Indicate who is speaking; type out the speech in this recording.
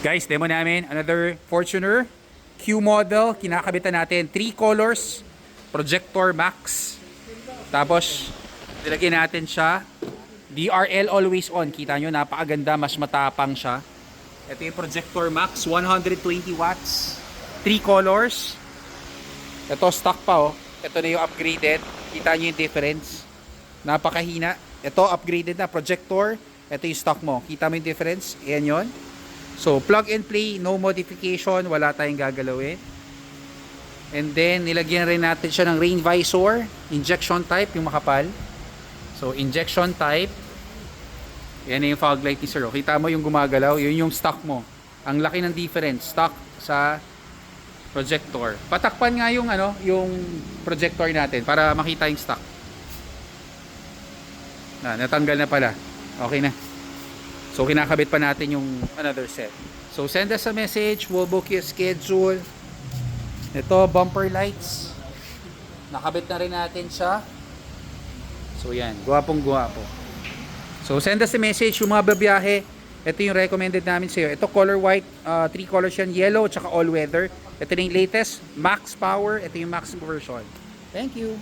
Speaker 1: Guys, demo namin. Another Fortuner Q model. Kinakabitan natin. 3 colors. Projector Max. Tapos, nilagyan natin siya. DRL always on. Kita nyo, napakaganda. Mas matapang siya. Ito yung Projector Max. 120 watts. 3 colors. Ito, stock pa oh. Ito na yung upgraded. Kita nyo yung difference. Napakahina. Ito, upgraded na. Projector. Ito yung stock mo. Kita mo yung difference? Ayan yun. So, plug and play. No modification. Wala tayong gagalawin. And then, nilagyan rin natin siya ng rain visor. Injection type, yung makapal. So, injection type. Yan yung fog light ni Sir. Kita mo yung gumagalaw. Yun yung stock mo. Ang laki ng difference. Stock sa projector. Patakpan nga yung yung projector natin para makita yung stock. Natanggal na pala. Okay na. So kinakabit pa natin yung another set. So send us a message, we'll book your schedule. Ito bumper lights. Nakabit na rin natin siya. So yan, guwapong guwapo. So send us a message yung mga babiyahe. Ito yung recommended namin sa iyo. Ito color white, 3 colors yan, yellow at saka all weather. Ito na yung latest, max power. Ito yung max version. Thank you.